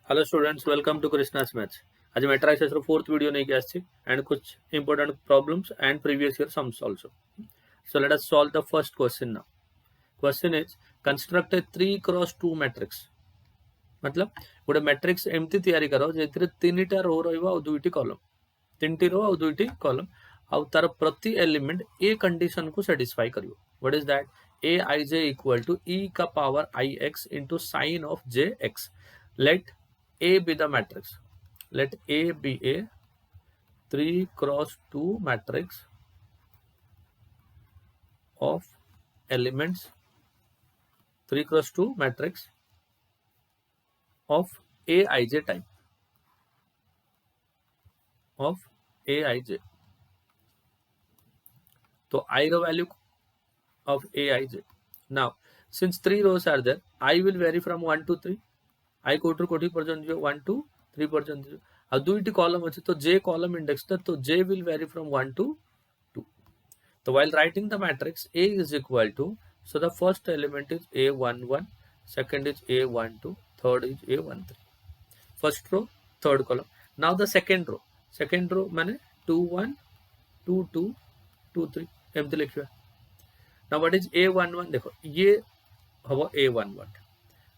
Hello students, welcome to Krishna's maths. आज matrices रो fourth video नहीं आसी एंड कुछ important problems and previous year sums also. So let us solve the first question now. Question is construct a 3x2 matrix. मतलब गोटे matrix एमती तैयारी करो जेथिरे तीनटा रो रहइबो और दुईटी कॉलम, तीनटी रो और दुईटी कॉलम, और तार प्रति एलिमेंट ए कंडीशन को सैटिस्फाई करियो। What is that? A I J equal to E का power I X into sine of J X. Let A be the matrix. Let A be a 3x2 matrix of elements, 3x2 matrix of Aij type, of Aij. So I the value of Aij. Now since 3 rows are there, I will vary from 1 to 3. I कोटू कोटी पर्यंत जो 1 to 3 पर्यंत जो और दुईटी column अच्छे तो J column index था तो J will vary from 1 to 2. So while writing the matrix A is equal to, so the first element is A11, second is A12, third is A13. First row, third column. Now the second row माने 2 1 2 2 2 3 एमती लिखिए. Now what is A11? देखो ये हवा A11.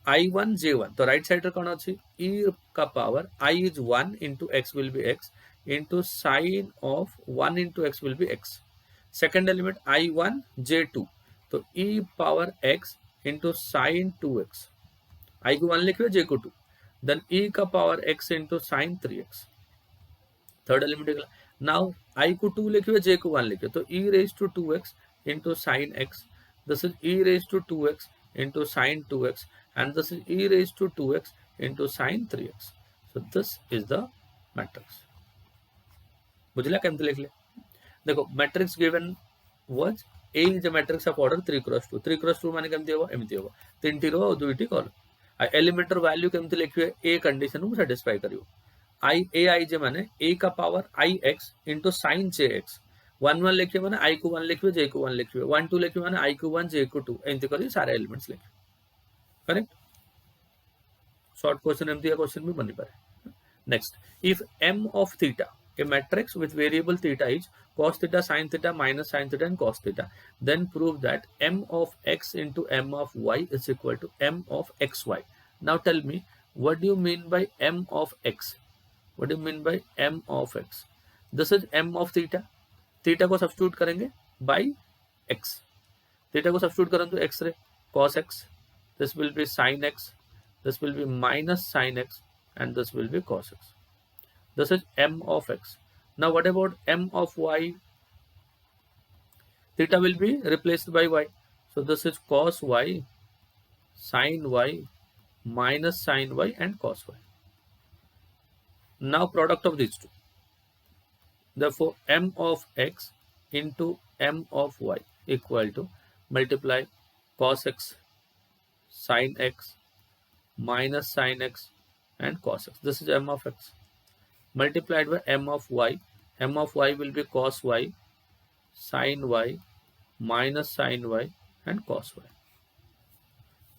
I1 J1 तो right side कौन अच्छी e का power I is 1 into x will be x into sin of 1 into x will be x. Second element I1 J2 तो e power x into sin 2x. I को 1 लिखिए, J को 2, then e का power x into sin 3x. Third element now I को 2 लिखिए, J को 1 लिखिए तो e raised to 2x into sin x. This is e raised to 2x into sin 2x and this is e raised to 2x into sin 3x. So this is the matrix. बुझला केमती लिखले? देखो matrix given was A is a matrix of order 3x2. 3x2 माने केमती होगा? एमती होगा, तीनटी रो और दुईटी कॉलम. आ एलिमेंट रो वैल्यू केमती लिखिए? ए कंडीशन को सैटिस्फाई करियो. आई ए आई जे माने ए का power I X into sign J x. 1 1 लिखिए माने आई को 1 लिखिए, जे को 1 लिखिए. 1 2 लिखिए माने आई को 1, जे को 2. एमती करियो सारे एलिमेंट्स लिखिए. करेक्ट? शॉर्ट क्वेश्चन एमती क्वेश्चन भी बनी पारे. Next, if m of theta, a matrix with variable theta is cos theta, sin theta, minus sin theta and cos theta, then prove that m of x into m of y is equal to m of xy. Now tell me, what do you mean by m of x? What do you mean by m of x? This is m of theta. Theta को substitute करेंगे by x. Theta को substitute करें तो x रे cos x, this will be sin x, this will be minus sin x and this will be cos x. This is m of x. Now what about m of y? Theta will be replaced by y. So this is cos y, sin y, minus sin y and cos y. Now product of these two. Therefore m of x into m of y equal to multiply cos x, sin x, minus sin x and cos x. This is m of x multiplied by m of y. M of y will be cos y, sin y, minus sin y and cos y.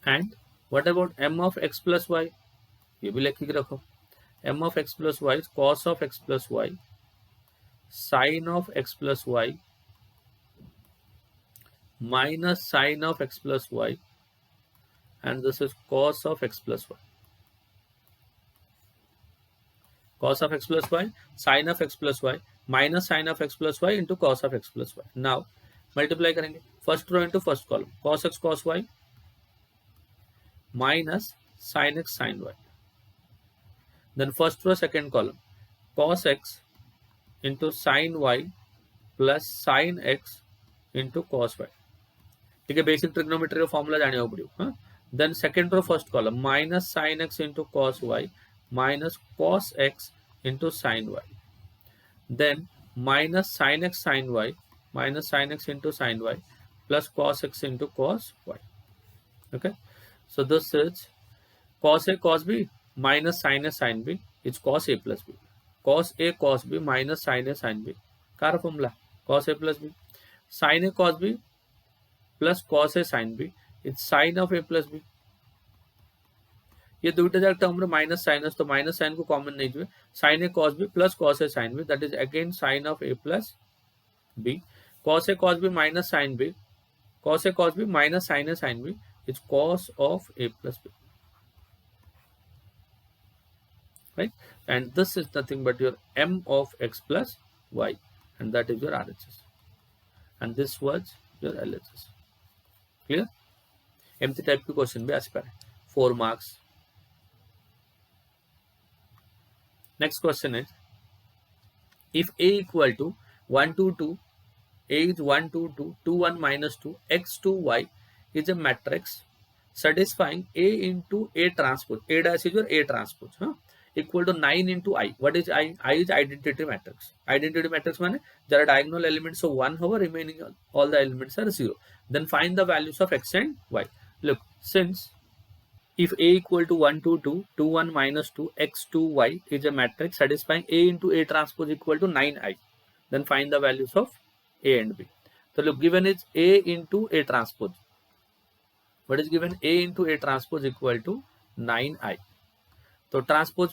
And what about m of x plus y? ये भी लिख के रखो. M of x plus y is cos of x plus y, sin of x plus y, minus sin of x plus y, and this is cos of x plus y. Cos of x plus y, sin of x plus y, minus sin of x plus y into cos of x plus y. Now multiply करेंगे first row into first column. Cos x cos y minus sin x sin y. Then first row second column, cos x into sin y plus sin x into cos y. ठीक है, basic trigonometry formula जाने पड़ो. Then second row first column, minus sin x into cos y minus cos x into sin y. Then minus sin x sin y minus sin x into sin y plus cos x into cos y. Okay, so this is cos a cos b minus sin a sin b is cos a plus b. Cos a cos b minus sin a sin b. Car formula cos a plus b. Sin a cos b plus cos a sin b is sin of a plus b. ये दुईटा जाक term रे minus sine तो minus sine को common नहीं जुए sine a cos b plus cos a sine b that is again sine of a plus b cos a cos b minus sin b cos a cos b minus sin a sin b is cos of a plus b, right? And this is nothing but your m of x plus y, and that is your RHS, and this was your LHS. Clear? empty type की question भी आसी पारे 4 marks. Next question is, if a equal to 1 2 2, a is 1 2 2 2 1 minus 2 x 2 y is a matrix satisfying a into a transpose, a dash is your a transpose, equal to 9 into I. What is I? I is identity matrix. Identity matrix means there are diagonal elements of 1 over, remaining all the elements are 0. Then find the values of x and y. Look, since if a equal to 1 2 2 2 1 minus 2 x 2 y is a matrix satisfying a into a transpose equal to 9I, then find the values of a and b. So look, given is a into a transpose. What is given? A into a transpose equal to 9I. तो transpose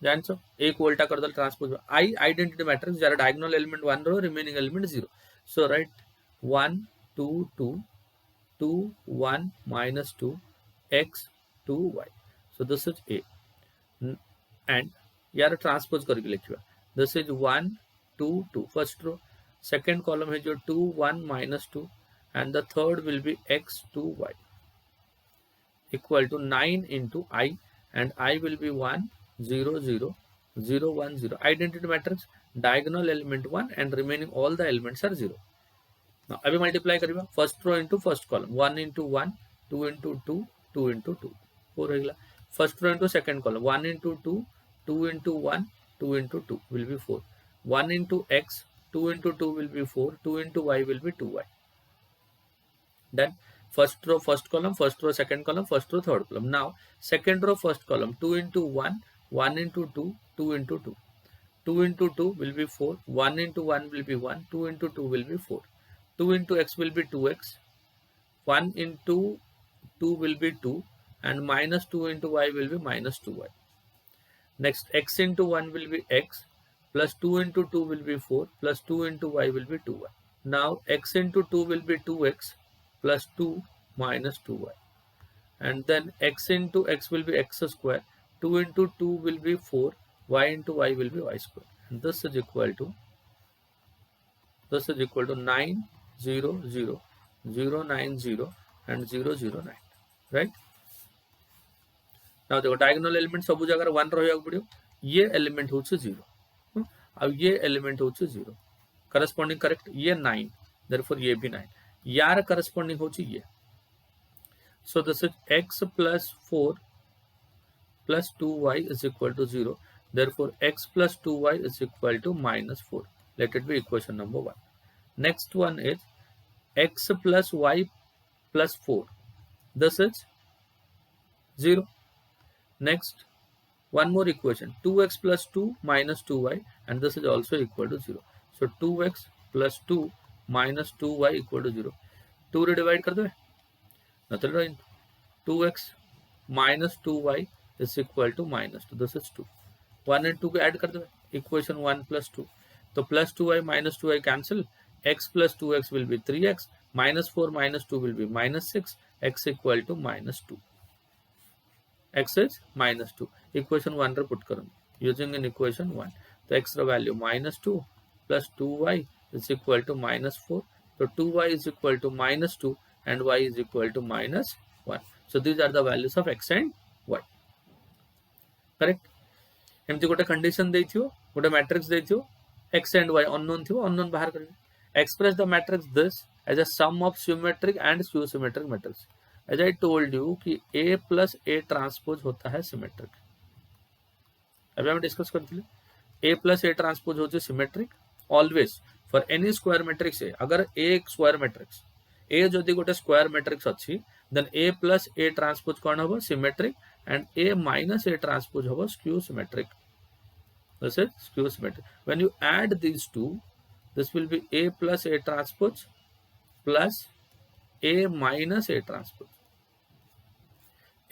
जान सो एक उल्टा कर दो transpose आई identity matrix जरा diagonal element 1 row remaining element 0. So right 1 2 2 2 1 minus 2 x 2 y. So this is a and यार transpose करके लिखिबा. This is 1 2 2 first row, second column है जो 2 1 minus 2 and the third will be x 2 y equal to 9 into I, and I will be 1 0 0 0 1 0. Identity matrix diagonal element 1 and remaining all the elements are 0. Now अभी multiply करिबा first row into first column 1 into 1 2 into 2 2 into 2 4 रहेगा. First row into second column 1 into 2 2 into 1 2 into 2 will be 4. 1 into x 2 into 2 will be 4. 2 into y will be 2y. Then first row first column, first row second column, first row third column. Now second row first column 2 into 1 1 into 2 2 into 2 2 into 2 will be 4. 1 into 1 will be 1. 2 into 2 will be 4. 2 into x will be 2x. 1 into 2 will be 2 and minus 2 into y will be minus 2y. Next x into 1 will be x plus 2 into 2 will be 4 plus 2 into y will be 2y. Now x into 2 will be 2x plus 2 minus 2y, and then x into x will be x square, 2 into 2 will be 4, y into y will be y square, and this is equal to 9 0 0 0 9 0 and 0 0 9, right? Now देखो diagonal element सब जगह 1 रहया पड़ियो, ये element होचे 0, अब ये element होचे 0, corresponding correct ये 9, therefore ये भी 9, यार corresponding होची ये. So this is x plus 4 plus 2y is equal to 0. Therefore x plus 2y is equal to minus 4. Let it be equation number 1. Next one is x plus y plus 4. This is 0. Next one more equation 2x plus 2 minus 2y, and this is also equal to 0. So 2x plus 2 minus 2y equal to 0. 2 रे divide कर दो, nothing right. 2x minus 2y is equal to minus 2. This is 2. 1 and 2 को add कर दो, equation 1 plus 2. तो plus 2y minus 2y cancel. X plus 2x will be 3x. Minus 4 minus 2 will be minus 6. X equal to minus 2. X is minus 2. Equation 1 रे put करूँ using in equation 1. तो x रा value minus 2 plus 2y is equal to minus 4. So 2y is equal to minus 2 and y is equal to minus 1. So these are the values of x and y. Correct? एमती गोटे condition देथियो, गोटे matrix देथियो, x and y unknown थियो, unknown बाहर करिवे. Express the matrix this as a sum of symmetric and skew symmetric matrix. As I told you कि a plus a transpose होता है symmetric. अभी हम डिस्कस करते हैं. a plus a transpose होती है symmetric. Always for any square matrix A, अगर a एक square matrix A जदि गोटे square matrix अच्छी, then a plus a transpose कौन होगा symmetric and a minus a transpose होगा skew symmetric. This is skew symmetric. When you add these two, this will be a plus a transpose plus a minus a transpose.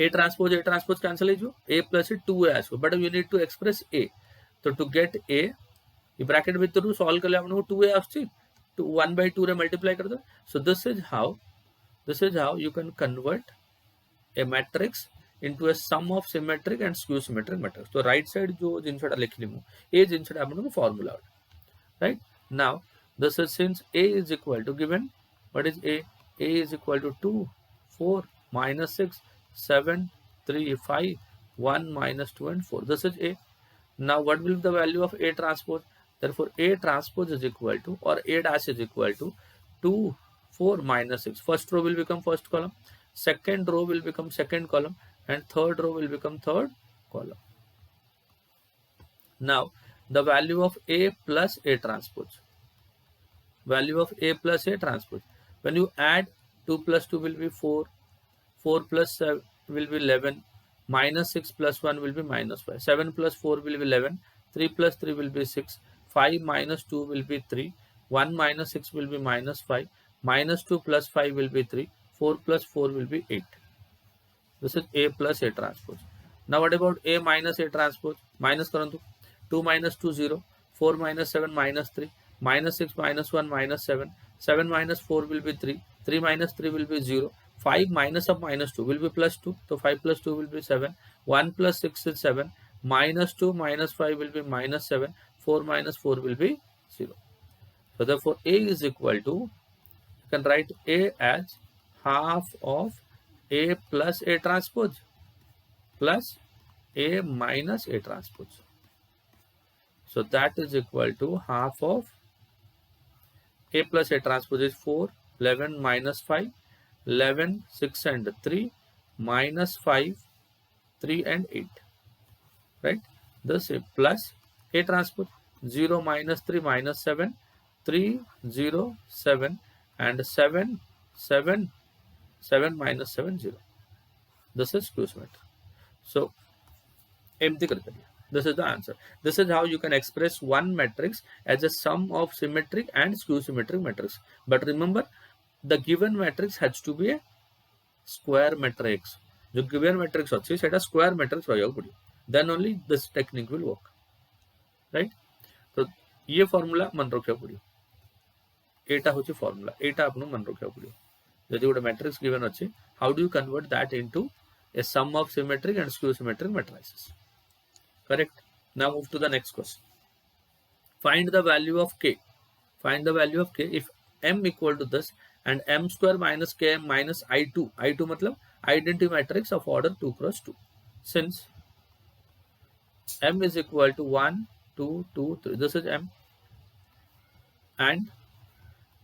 A transpose cancel हो A plus 2A आसो but you need to express A. So to get A bracket भितर solve कले हमको 2A आछी to 1 by 2 रे multiply कर दो. So this is how you can convert a matrix into a sum of symmetric and skew symmetric matrix. So right side जो जिनसटा लिखली मु ए जिनसटा हमको formula, right? Now this is since A is equal to given, what is A? A is equal to 2, 4, minus 6, 7, 3, 5, 1, minus 2 and 4. This is A. Now what will be the value of A transpose? Therefore A transpose is equal to, or A dash is equal to 2, 4, minus 6. First row will become first column, second row will become second column, and third row will become third column. Now the value of A plus A transpose. Value of A plus A transpose. When you add 2 plus 2 will be 4, 4 plus 7 will be 11, minus 6 plus 1 will be minus 5, 7 plus 4 will be 11, 3 plus 3 will be 6, 5 minus 2 will be 3, 1 minus 6 will be minus 5, minus 2 plus 5 will be 3, 4 plus 4 will be 8. This is A plus A transpose. Now what about A minus A transpose? Minus karantu. 2 minus 2 0, 4 minus 7 minus 3, minus 6 minus 1 minus 7, 7 minus 4 will be 3, 3 minus 3 will be 0, 5 minus of minus 2 will be plus 2, so 5 plus 2 will be 7, 1 plus 6 is 7, minus 2 minus 5 will be minus 7, 4 minus 4 will be 0. So therefore A is equal to, you can write A as half of A plus A transpose plus A minus A transpose. So that is equal to half of A plus A transpose is 4, 11 minus 5, 11, 6 and 3, minus 5, 3 and 8, right? This is plus A transpose, 0 minus 3 minus 7, 3, 0, 7 and 7, 7, 7 minus 7, 0. This is skew symmetric. So, empty kar kariye. This is the answer. This is how you can express one matrix as a sum of symmetric and skew symmetric matrix. But remember, the given matrix has to be a square matrix. जो given matrix अच्छी सेटा square matrix रहेगा पड़ी. Then only this technique will work, right? तो ये formula मन रखिया पड़ी. एटा होची formula. एटा आपनो मन रखिया पड़ी. यदि गोटे matrix given अच्छी, how do you convert that into a sum of symmetric and skew symmetric matrices? Correct. Now move to the next question. Find the value of K. Find the value of K if M equal to this and M square minus Km minus I2. I2 matlab identity matrix of order 2 cross 2. Since M is equal to 1, 2, 2, 3. This is M. And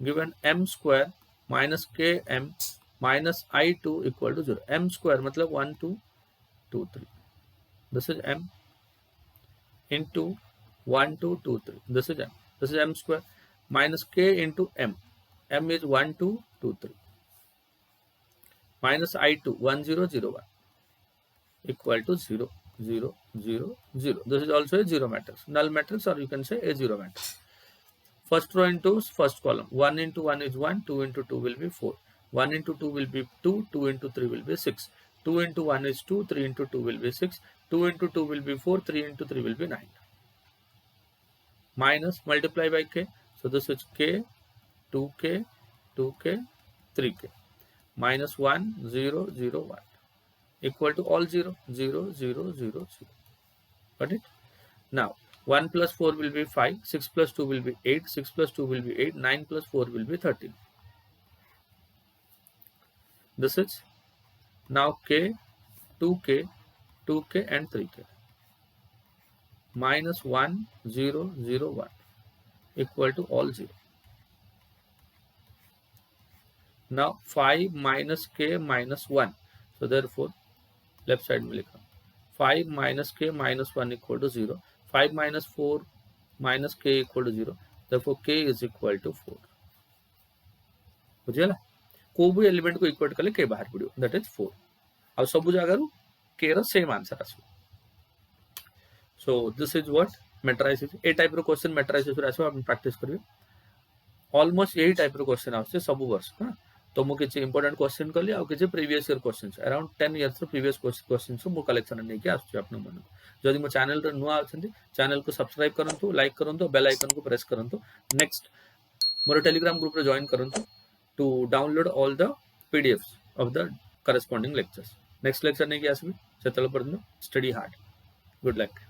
given M square minus Km minus I2 equal to 0. M square matlab 1, 2, 2, 3. This is M. Into 1, 2, 2, 3. This is M. This is M square minus K into M. M is 1, 2, 2, 3. Minus I2 1, 0, 0, 1 equal to 0, 0, 0, 0. This is also a 0 matrix. Null matrix, or you can say a 0 matrix. First row into first column. 1 into 1 is 1. 2 into 2 will be 4. 1 into 2 will be 2. 2 into 3 will be 6. 2 into 1 is 2, 3 into 2 will be 6, 2 into 2 will be 4, 3 into 3 will be 9. Minus, multiply by K. So this is K, 2K, 2K, 3K. Minus 1, 0, 0, 1. Equal to all 0, 0, 0, 0, 0. Got it? Now, 1 plus 4 will be 5, 6 plus 2 will be 8, 6 plus 2 will be 8, 9 plus 4 will be 13. This is now K, 2K, 2K and 3K. Minus 1, 0, 0, 1 equal to all 0. Now 5 minus K minus 1. So therefore, left side में लिखा 5 minus K minus 1 equal to 0. 5 minus 4 minus K equal to 0. Therefore, K is equal to 4. बुझेला को भी element को equate कले K बाहर पड़ियो, that is 4. अब सब जगह K रो सेम आंसर आसो. So this is what matrices. A type रो क्वेश्चन matrices रो आसो. आपण प्रैक्टिस करियो. ऑलमोस्ट यही टाइप रो क्वेश्चन आउछ सब वर्ष. हां तो मु किछि इंपोर्टेंट क्वेश्चन कली आ किछि previous year questions around 10 years previous questions मु कलेक्शन नै के आछु आपन मन जदि मो चैनल रे नुआ अछंती चैनल को सब्सक्राइब करंतु लाइक करंतु बेल आइकन को प्रेस करंतु नेक्स्ट मोर टेलीग्राम ग्रुप रे जॉइन करंतु to download all the PDFs of the corresponding lectures next lecture नै के आसबी सेतल परन स्टडी हार्ड गुड लक